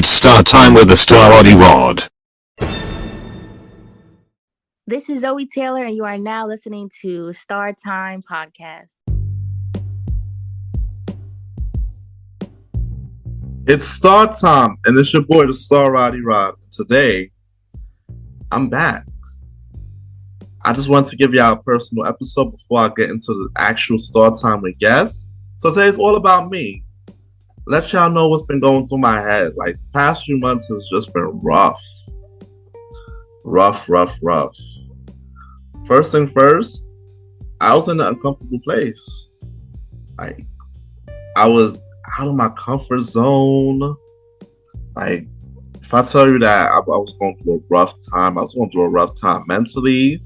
It's start time with the Star Roddy Rod. This is Zoe Taylor, and you are now listening to Star Time Podcast. It's Star Time, and it's your boy, the Star Roddy Rod. Today, I'm back. I just wanted to give y'all a personal episode before I get into the actual Star Time with guests. So today's all about me. Let y'all know what's been going through my head. Like, past few months has just been rough. Rough. First thing first, I was in an uncomfortable place. Like, I was out of my comfort zone. Like, if I tell you that I was going through a rough time, I was going through a rough time mentally.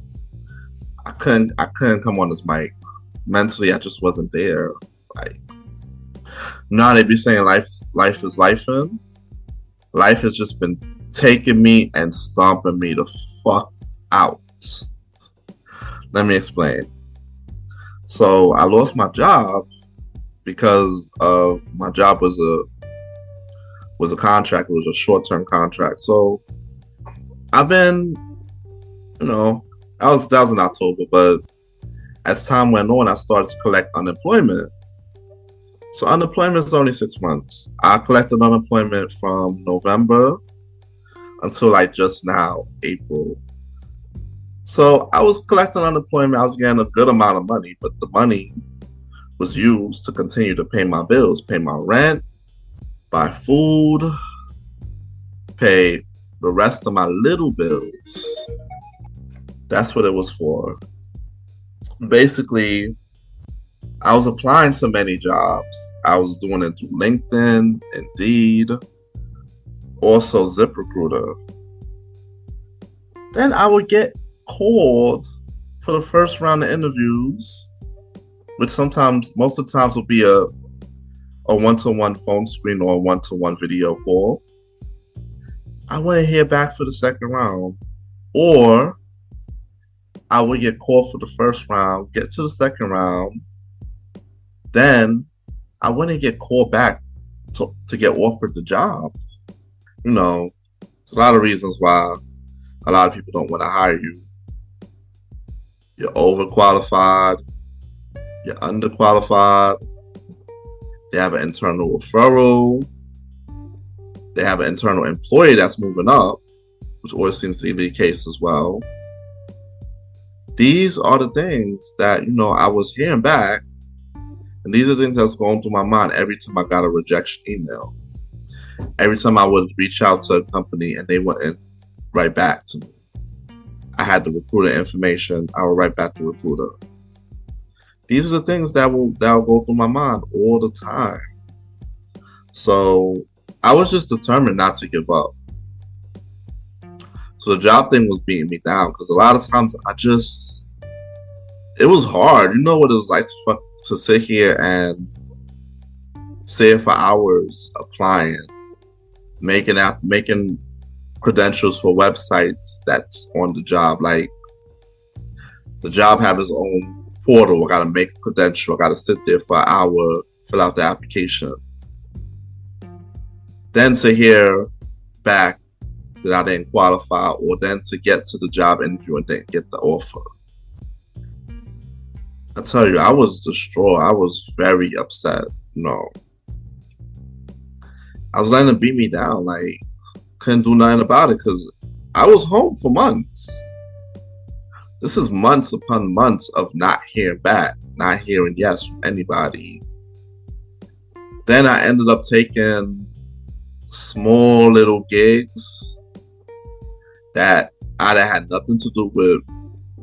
I couldn't come on this mic. Mentally, I just wasn't there. Like, now they be saying life is lifing. Life has just been taking me and stomping me the fuck out. Let me explain. So I lost my job because of my job was a contract. It was a short-term contract. So I've been, that was in October, but as time went on, I started to collect unemployment. So unemployment is only 6 months. I collected unemployment from November until like just now, April. So I was collecting unemployment. I was getting a good amount of money, but the money was used to continue to pay my bills, pay my rent, buy food, pay the rest of my little bills. That's what it was for. Basically, I was applying to many jobs. I was doing it through LinkedIn, Indeed, also ZipRecruiter. Then I would get called for the first round of interviews, which most of the times will be a one-to-one phone screen or a one-to-one video call. I wouldn't hear back for the second round, or I would get called for the first round, get to the second round, then I wouldn't get called back to get offered the job. There's a lot of reasons why a lot of people don't want to hire you. You're overqualified. You're underqualified. They have an internal referral. They have an internal employee that's moving up, which always seems to be the case as well. These are the things that, I was hearing back. And these are things that was going through my mind every time I got a rejection email. Every time I would reach out to a company and they wouldn't write back to me. I had the recruiter information. I would write back to the recruiter. These are the things that will go through my mind all the time. So I was just determined not to give up. So the job thing was beating me down because a lot of times it was hard. You know what it was like to sit here and sit for hours applying, making credentials for websites that's on the job. Like, the job have its own portal. I gotta make a credential. I gotta sit there for an hour, fill out the application. Then to hear back that I didn't qualify, or then to get to the job interview and didn't get the offer. I tell you, I was distraught. I was very upset. I was letting it beat me down. Like, couldn't do nothing about it because I was home for months. This is months upon months of not hearing back, not hearing yes from anybody. Then I ended up taking small little gigs that either had nothing to do with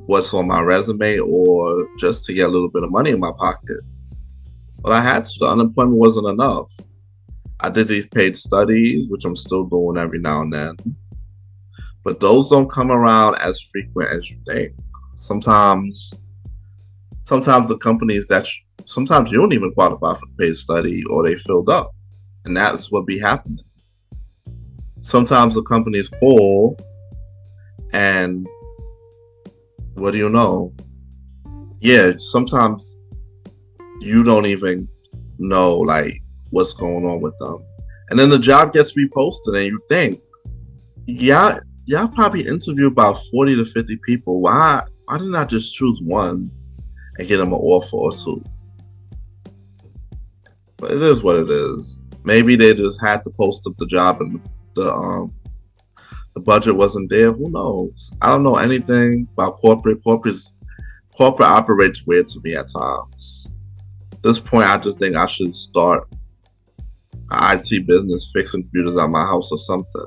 what's on my resume or just to get a little bit of money in my pocket. But I had to. The unemployment wasn't enough. I did these paid studies, which I'm still doing every now and then. But those don't come around as frequent as you think. Sometimes the companies sometimes you don't even qualify for the paid study or they filled up. And that is what be happening. Sometimes the companies call and what do you know? Yeah, sometimes you don't even know like what's going on with them. And then the job gets reposted, and you think, y'all probably interview about 40 to 50 people. Why didn't I just choose one and get them an offer or two? But it is what it is. Maybe they just had to post up the job and the budget wasn't there. Who knows? I don't know anything about corporate. Corporate operates weird to me at times. At this point, I just think I should start an IT business, fixing computers at my house or something.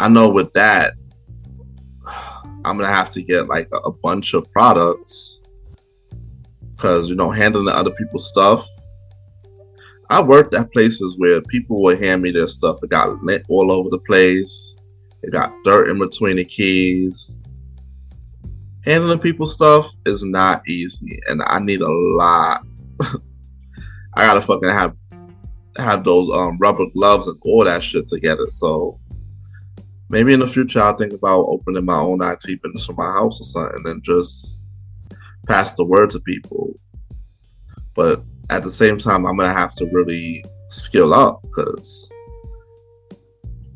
I know with that, I'm gonna have to get like a bunch of products because handling other people's stuff. I worked at places where people would hand me their stuff. It got lint all over the place. It got dirt in between the keys. Handling people's stuff is not easy, and I need a lot. I gotta fucking have those rubber gloves and all that shit together. So maybe in the future I'll think about opening my own IT business for my house or something, and just pass the word to people. But at the same time, I'm gonna have to really skill up because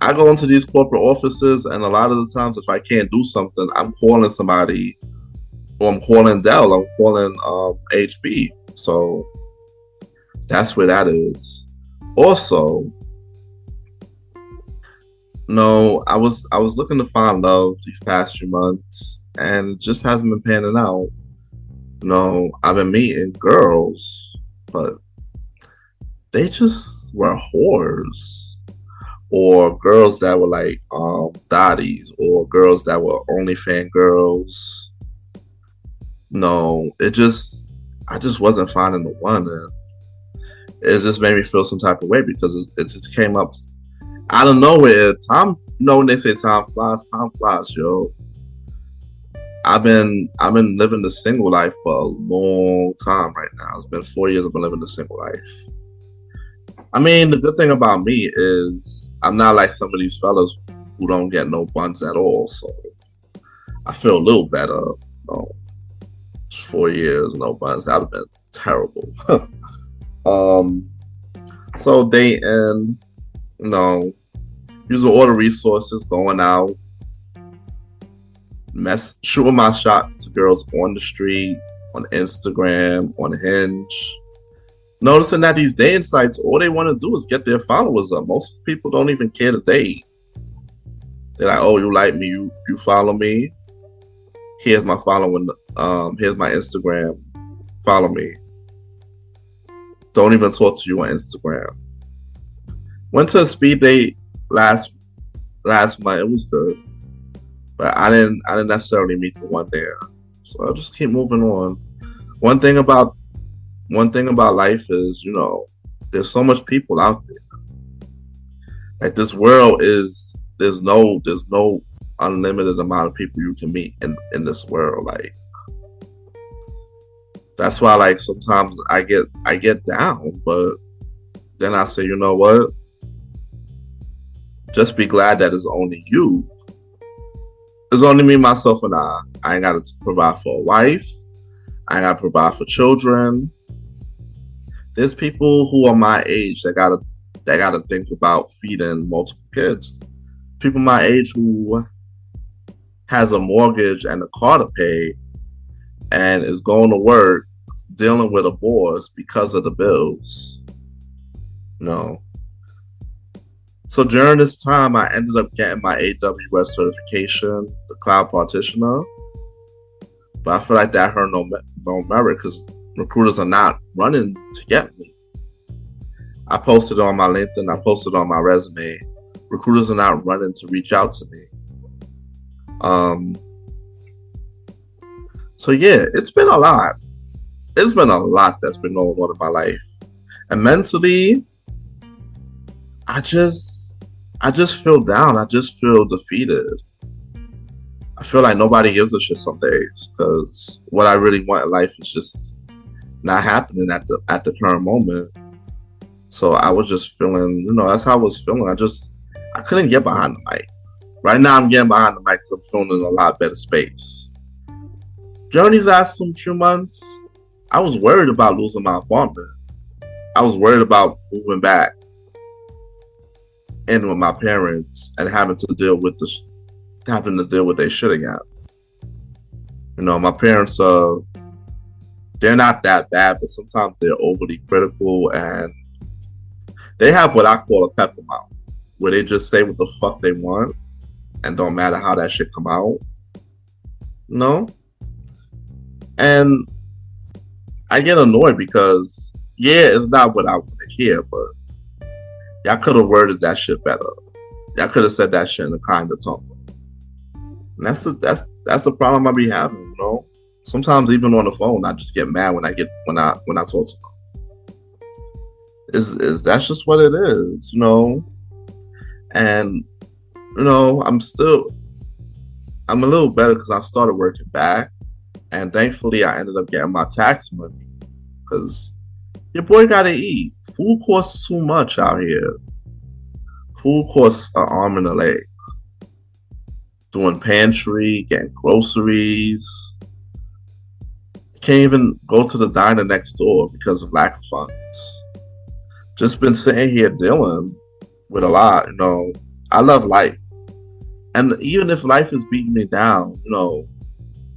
I go into these corporate offices, and a lot of the times, if I can't do something, I'm calling somebody, or I'm calling Dell, I'm calling HP. So that's where that is. Also, no, I was looking to find love these past few months, and it just hasn't been panning out. I've been meeting girls, but they just were whores, or girls that were like thotties, or girls that were OnlyFans girls. I just wasn't finding the one, and it just made me feel some type of way because it just came up out of nowhere. Time, when they say time flies, yo. I've been living the single life for a long time right now. It's been 4 years I've been living the single life. I mean, the good thing about me is I'm not like some of these fellas who don't get no buns at all. So I feel a little better. 4 years, no buns. That would have been terrible. So dating, using all the resources, going out, shooting my shot to girls on the street, on Instagram, on Hinge. Noticing that these dating sites, all they want to do is get their followers up. Most people don't even care to date. They're like, oh, you like me, you follow me. Here's my following. Here's my Instagram. Follow me. Don't even talk to you on Instagram. Went to a speed date last month. It was good, but I didn't necessarily meet the one there. So I'll just keep moving on. One thing about life is, there's so much people out there. Like, this world is, there's no unlimited amount of people you can meet in this world. Like, that's why, like, sometimes I get down, but then I say, you know what? Just be glad that it's only you. It's only me, myself, and I. I ain't got to provide for a wife. I ain't got to provide for children. There's people who are my age that gotta think about feeding multiple kids. People my age who has a mortgage and a car to pay and is going to work dealing with a boss because of the bills. So during this time, I ended up getting my AWS certification, the cloud partitioner. But I feel like that hurt no merit because recruiters are not running to get me. I posted on my LinkedIn, I posted on my resume. Recruiters are not running to reach out to me. So yeah, it's been a lot. It's been a lot that's been going on in my life. And mentally, I just feel down. I just feel defeated. I feel like nobody gives a shit some days because what I really want in life is just not happening at the current moment. So I was just feeling, that's how I was feeling. I couldn't get behind the mic. Right now I'm getting behind the mic because I'm feeling in a lot better space. During these last few months, I was worried about losing my apartment. I was worried about moving back. in with my parents and having to deal with their shit again. You know, my parents they're not that bad, but sometimes they're overly critical, and they have what I call a pepper mouth, where they just say what the fuck they want and don't matter how that shit come out. You know? And I get annoyed because, yeah, it's not what I want to hear, but y'all could have worded that shit better. Y'all could have said that shit in a kinder tone. And that's the problem I be having, you know? Sometimes even on the phone, I just get mad when I talk to them. Is that's just what it is, you know? And you know, I'm a little better because I started working back, and thankfully I ended up getting my tax money because your boy gotta eat. Food costs too much out here. Food costs an arm and a leg. Doing pantry, getting groceries. Can't even go to the diner next door because of lack of funds. Just been sitting here dealing with a lot, you know. I love life. And even if life is beating me down, you know,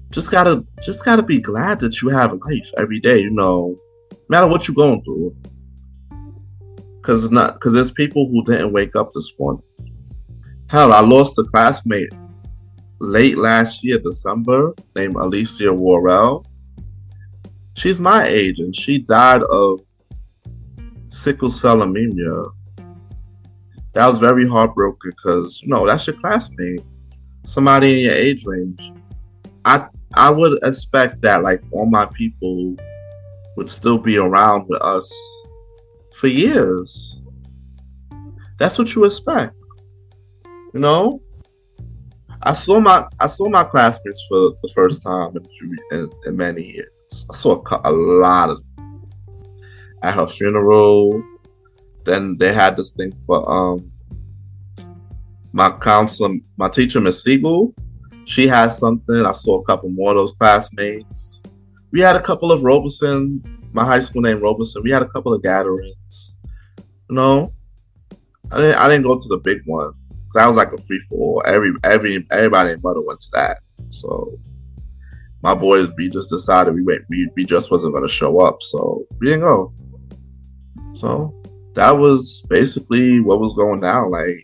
just gotta be glad that you have life every day, you know, no matter what you're going through. Cause there's people who didn't wake up this morning. Hell, I lost a classmate late last year, December, named Alicia Worrell. She's my age, and she died of sickle cell anemia. That was very heartbroken because, you know, that's your classmate, somebody in your age range. I would expect that, like, all my people would still be around with us for years. That's what you expect, you know. I saw my classmates for the first time in many years. I saw a lot of them at her funeral. Then they had this thing for my counselor, my teacher, Miss Siegel. She had something. I saw a couple more of those classmates. We had a couple of Robeson, my high school named Robeson. We had a couple of gatherings. You know, I didn't go to the big one. That was like a free for all. Everybody and mother went to that. So my boys, we just decided we just wasn't gonna show up. So we didn't go. So that was basically what was going down. Like,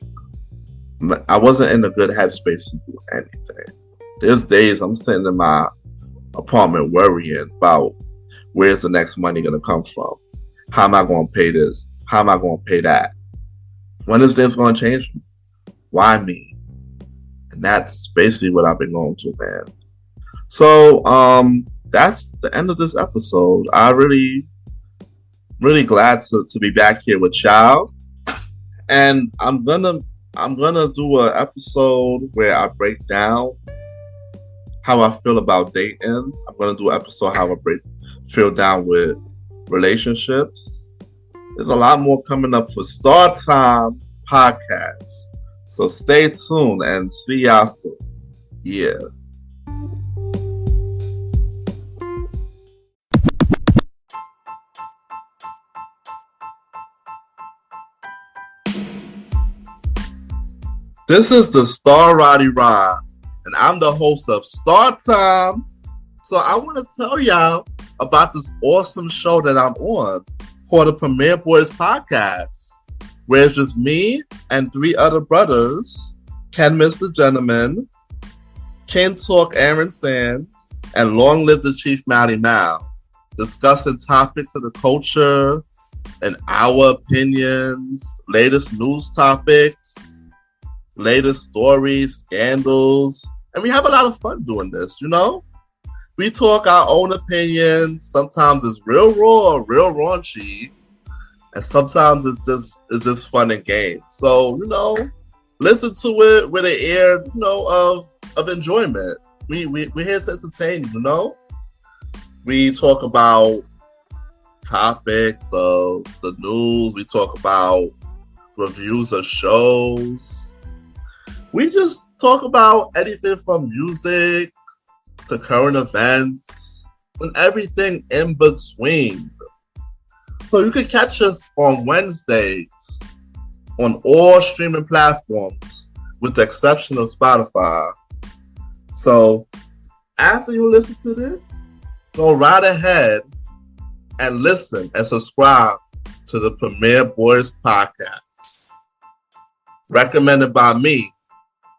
I wasn't in a good headspace to do anything. There's days I'm sitting in my apartment worrying about where's the next money gonna come from. How am I gonna pay this? How am I gonna pay that? When is this gonna change for me? Why me? And that's basically what I've been going through, man. So that's the end of this episode. I really glad to be back here with y'all. And I'm gonna do an episode where I break down how I feel about dating. I'm gonna do an episode how I feel down with relationships. There's a lot more coming up for Star Time Podcast. So stay tuned and see y'all soon. Yeah. This is the Star Roddy Ron, and I'm the host of Star Time. So I want to tell y'all about this awesome show that I'm on called the Premier Boys Podcast, where it's just me and 3 other brothers, Ken Mr. Gentleman, Ken Talk Aaron Sands, and Long Live the Chief Mally Mal, discussing topics of the culture and our opinions, latest news topics, latest stories, scandals, and we have a lot of fun doing this, you know? We talk our own opinions. Sometimes it's real raw, real raunchy, and sometimes it's just fun and games. So, you know, listen to it with an ear, you know, of enjoyment. We're here to entertain you, you know? We talk about topics of the news. We talk about reviews of shows. We just talk about anything from music to current events and everything in between. So you can catch us on Wednesdays on all streaming platforms with the exception of Spotify. So after you listen to this, go right ahead and listen and subscribe to the Premier Boys podcast. Recommended by me,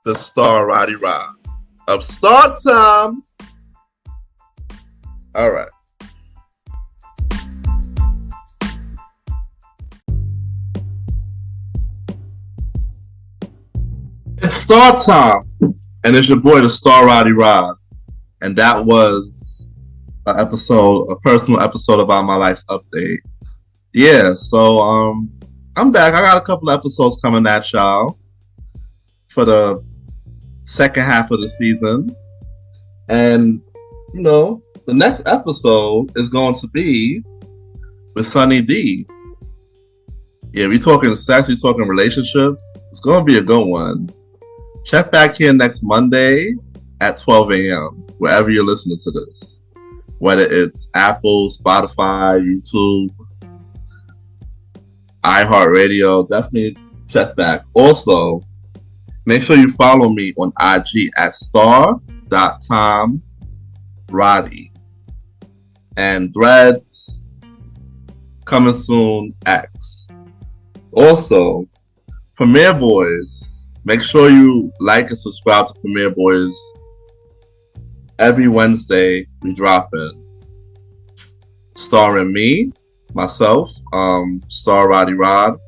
the star Roddy Rod of Start Time. All right. It's Start Time, and it's your boy, the star Roddy Rod, and that was a personal episode about my life update. Yeah, so I'm back. I got a couple of episodes coming at y'all for the second half of the season. And, the next episode is going to be with Sunny D. Yeah, we talking sex, we talking relationships. It's going to be a good one. Check back here next Monday at 12 a.m., wherever you're listening to this. Whether it's Apple, Spotify, YouTube, iHeartRadio, definitely check back. Also, make sure you follow me on IG at star.timeroddy. And Threads, coming soon, X. Also, Premier Boys, make sure you like and subscribe to Premier Boys. Every Wednesday, we drop in. Starring me, myself, Star Roddy Rod,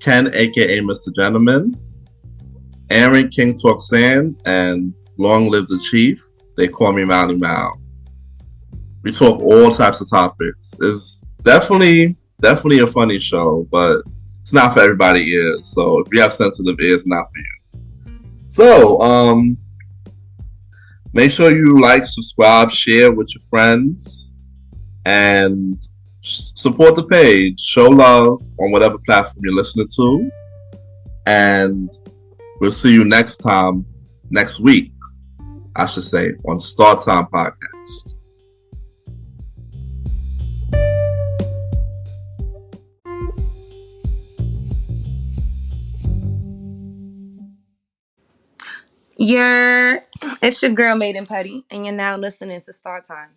Ken, aka Mr. Gentleman, Aaron King Talk Sands, and Long Live the Chief. They call me Mounty Mal. We talk all types of topics. It's definitely a funny show, but it's not for everybody's ears. So if you have sensitive ears, it's not for you. So, make sure you like, subscribe, share with your friends, and support the page. Show love on whatever platform you're listening to. And we'll see you next week, I should say, on Start Time Podcast. It's your girl Maiden Petty, and you're now listening to Star Time.